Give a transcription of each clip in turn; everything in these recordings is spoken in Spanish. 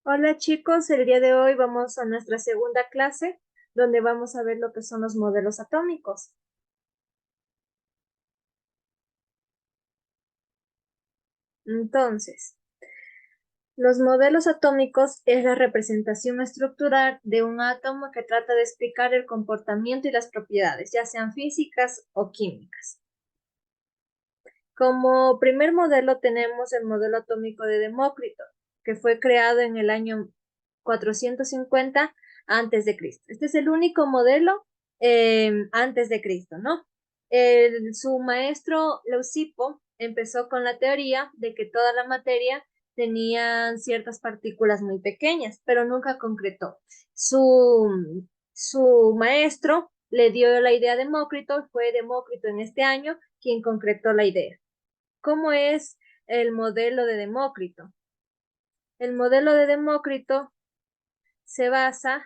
Hola chicos, el día de hoy vamos a nuestra segunda clase donde vamos a ver lo que son los modelos atómicos. Entonces, los modelos atómicos es la representación estructural de un átomo que trata de explicar el comportamiento y las propiedades, ya sean físicas o químicas. Como primer modelo tenemos el modelo atómico de Demócrito, que fue creado en el año 450 antes de Cristo. Este es el único modelo antes de Cristo, ¿no? Su maestro Leucipo empezó con la teoría de que toda la materia tenía ciertas partículas muy pequeñas, pero nunca concretó. Su maestro le dio la idea a Demócrito, fue Demócrito en este año quien concretó la idea. ¿Cómo es el modelo de Demócrito? El modelo de Demócrito se basa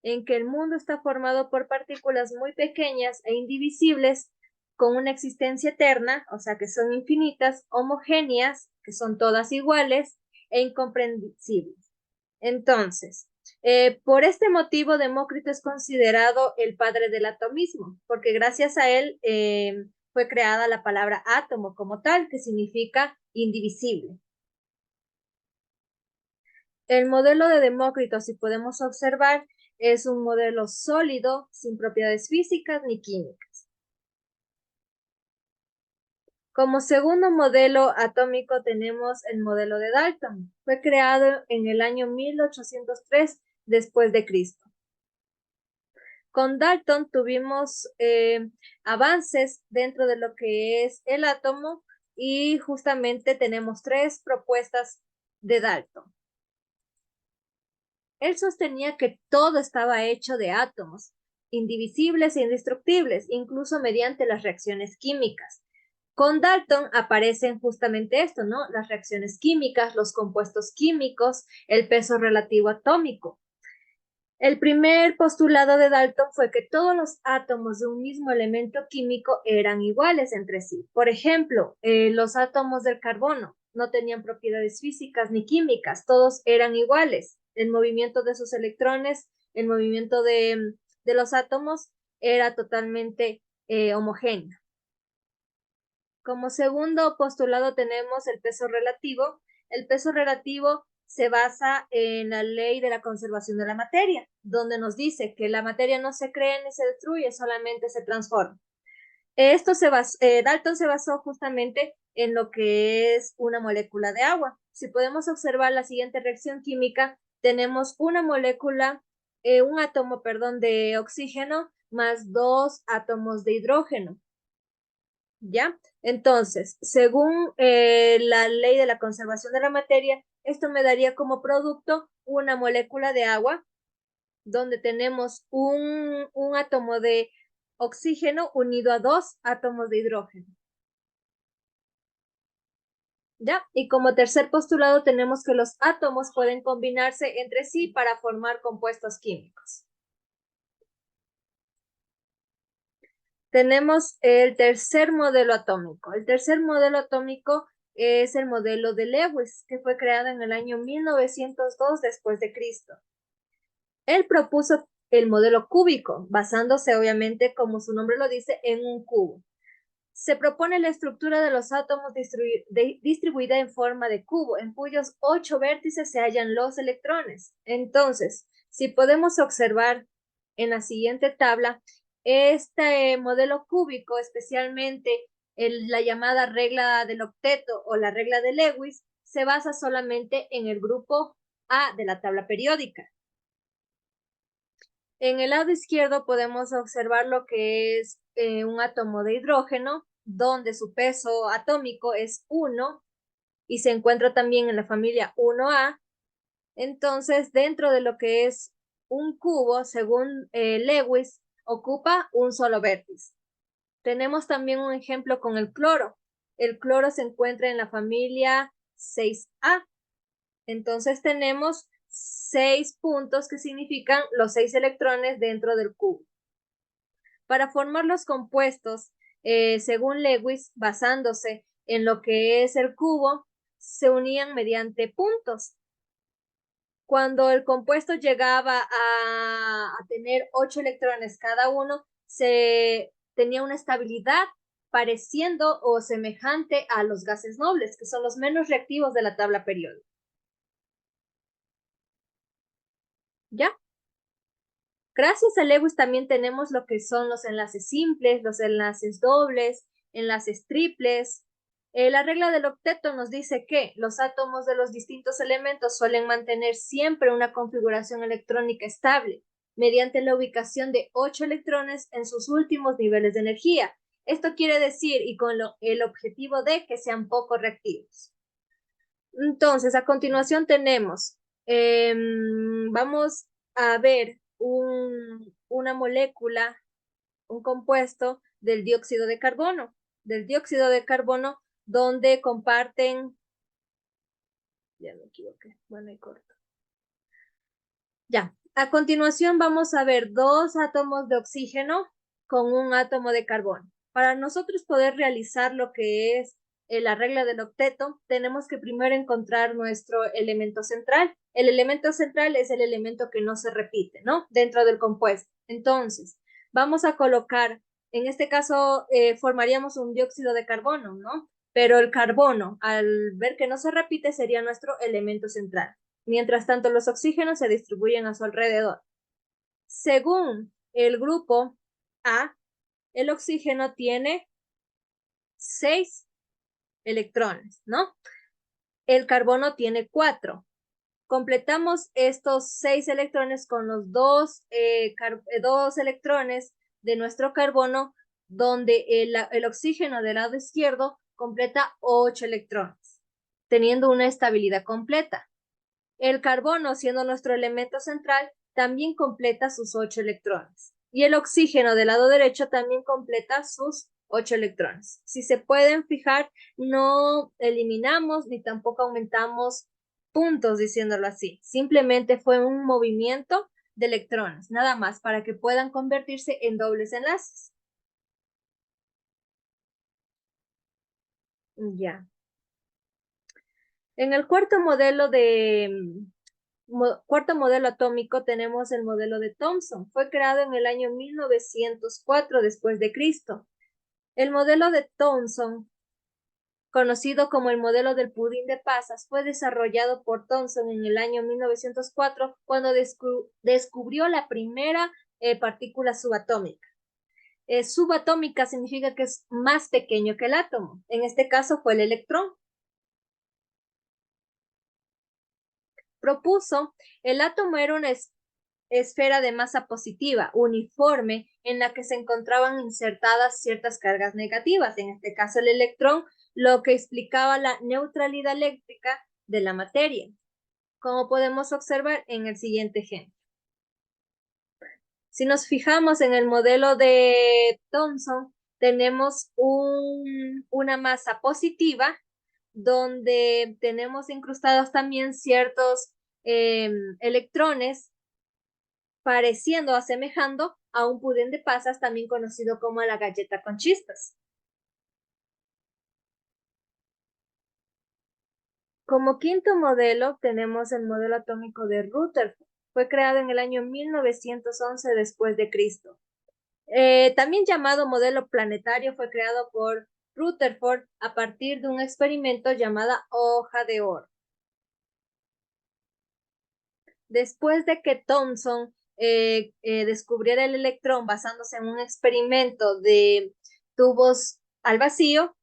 en que el mundo está formado por partículas muy pequeñas e indivisibles con una existencia eterna, o sea que son infinitas, homogéneas, que son todas iguales e incomprensibles. Entonces, por este motivo, Demócrito es considerado el padre del atomismo, porque gracias a él fue creada la palabra átomo como tal, que significa indivisible. El modelo de Demócrito, si podemos observar, es un modelo sólido, sin propiedades físicas ni químicas. Como segundo modelo atómico tenemos el modelo de Dalton. Fue creado en el año 1803 después de Cristo. Con Dalton tuvimos avances dentro de lo que es el átomo y justamente tenemos tres propuestas de Dalton. Él sostenía que todo estaba hecho de átomos, indivisibles e indestructibles, incluso mediante las reacciones químicas. Con Dalton aparecen justamente esto, ¿no? Las reacciones químicas, los compuestos químicos, el peso relativo atómico. El primer postulado de Dalton fue que todos los átomos de un mismo elemento químico eran iguales entre sí. Por ejemplo, los átomos del carbono no tenían propiedades físicas ni químicas, todos eran iguales. El movimiento de sus electrones, el movimiento de los átomos era totalmente homogéneo. Como segundo postulado tenemos el peso relativo. El peso relativo se basa en la ley de la conservación de la materia, donde nos dice que la materia no se crea ni se destruye, solamente se transforma. Dalton se basó justamente en lo que es una molécula de agua. Si podemos observar la siguiente reacción química, tenemos una molécula, un átomo, perdón, de oxígeno más dos átomos de hidrógeno. ¿Ya? Entonces, según la ley de la conservación de la materia, esto me daría como producto una molécula de agua donde tenemos un átomo de oxígeno unido a dos átomos de hidrógeno. ¿Ya? Y como tercer postulado tenemos que los átomos pueden combinarse entre sí para formar compuestos químicos. Tenemos el tercer modelo atómico. El tercer modelo atómico es el modelo de Lewis, que fue creado en el año 1902 después de Cristo. Él propuso el modelo cúbico, basándose obviamente, como su nombre lo dice, en un cubo. Se propone la estructura de los átomos distribuida en forma de cubo, en cuyos 8 vértices se hallan los electrones. Entonces, si podemos observar en la siguiente tabla, este modelo cúbico, especialmente la llamada regla del octeto o la regla de Lewis, se basa solamente en el grupo A de la tabla periódica. En el lado izquierdo podemos observar lo que es un átomo de hidrógeno, donde su peso atómico es 1 y se encuentra también en la familia 1A. Entonces, dentro de lo que es un cubo, según Lewis, ocupa un solo vértice. Tenemos también un ejemplo con el cloro. El cloro se encuentra en la familia 6A. Entonces tenemos 6 puntos que significan los 6 electrones dentro del cubo. Para formar los compuestos, según Lewis, basándose en lo que es el cubo, se unían mediante puntos. Cuando el compuesto llegaba a tener 8 electrones cada uno, se tenía una estabilidad pareciendo o semejante a los gases nobles, que son los menos reactivos de la tabla periódica. ¿Ya? Gracias a Lewis también tenemos lo que son los enlaces simples, los enlaces dobles, enlaces triples. La regla del octeto nos dice que los átomos de los distintos elementos suelen mantener siempre una configuración electrónica estable mediante la ubicación de 8 electrones en sus últimos niveles de energía. Esto quiere decir, y con el objetivo de que sean poco reactivos. Entonces, a continuación tenemos, vamos a ver una molécula, un compuesto del dióxido de carbono, donde comparten, ya me equivoqué, bueno, y corto. Ya, a continuación vamos a ver dos átomos de oxígeno con un átomo de carbono. Para nosotros poder realizar lo que es la regla del octeto, tenemos que primero encontrar nuestro elemento central. El elemento central es el elemento que no se repite, ¿no? Dentro del compuesto. Entonces, vamos a colocar, en este caso, formaríamos un dióxido de carbono, ¿no? Pero el carbono, al ver que no se repite, sería nuestro elemento central. Mientras tanto, los oxígenos se distribuyen a su alrededor. Según el grupo A, el oxígeno tiene 6 electrones, ¿no? El carbono tiene 4. Completamos estos 6 electrones con los dos electrones de nuestro carbono, donde el oxígeno del lado izquierdo completa 8 electrones, teniendo una estabilidad completa. El carbono, siendo nuestro elemento central, también completa sus 8 electrones. Y el oxígeno del lado derecho también completa sus 8 electrones. Si se pueden fijar, no eliminamos ni tampoco aumentamos puntos, diciéndolo así. Simplemente fue un movimiento de electrones, nada más, para que puedan convertirse en dobles enlaces. Ya. En el cuarto modelo atómico tenemos el modelo de Thomson. Fue creado en el año 1904 después de Cristo. El modelo de Thomson, conocido como el modelo del pudín de pasas, fue desarrollado por Thomson en el año 1904 cuando descubrió la primera partícula subatómica. Subatómica significa que es más pequeño que el átomo. En este caso fue el electrón. Propuso, el átomo era una esfera de masa positiva, uniforme, en la que se encontraban insertadas ciertas cargas negativas, en este caso el electrón, lo que explicaba la neutralidad eléctrica de la materia, como podemos observar en el siguiente ejemplo. Si nos fijamos en el modelo de Thomson, tenemos una masa positiva donde tenemos incrustados también ciertos electrones pareciendo, asemejando a un pudín de pasas, también conocido como la galleta con chispas. Como quinto modelo tenemos el modelo atómico de Rutherford. Fue creado en el año 1911 después de Cristo. También llamado modelo planetario, fue creado por Rutherford a partir de un experimento llamada hoja de oro. Después de que Thomson descubriera el electrón basándose en un experimento de tubos al vacío,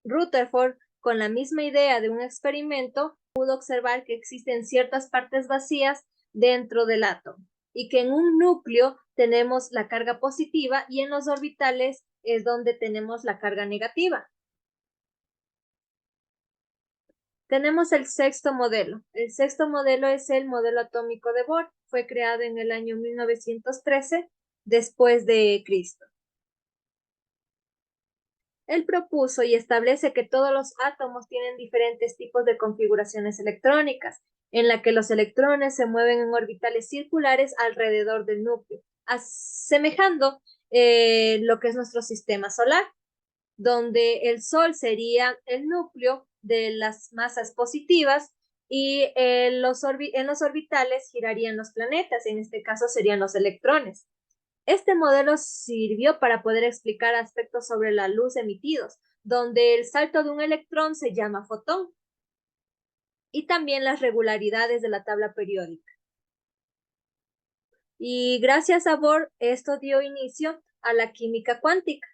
Rutherford, con la misma idea de un experimento, pudo observar que existen ciertas partes vacías dentro del átomo y que en un núcleo tenemos la carga positiva y en los orbitales es donde tenemos la carga negativa. Tenemos el sexto modelo. El sexto modelo es el modelo atómico de Bohr. Fue creado en el año 1913 después de Cristo. Él propuso y establece que todos los átomos tienen diferentes tipos de configuraciones electrónicas, en la que los electrones se mueven en orbitales circulares alrededor del núcleo, asemejando lo que es nuestro sistema solar, donde el Sol sería el núcleo de las masas positivas y en los orbitales girarían los planetas, en este caso serían los electrones. Este modelo sirvió para poder explicar aspectos sobre la luz emitidos, donde el salto de un electrón se llama fotón, y también las regularidades de la tabla periódica. Y gracias a Bohr, esto dio inicio a la química cuántica.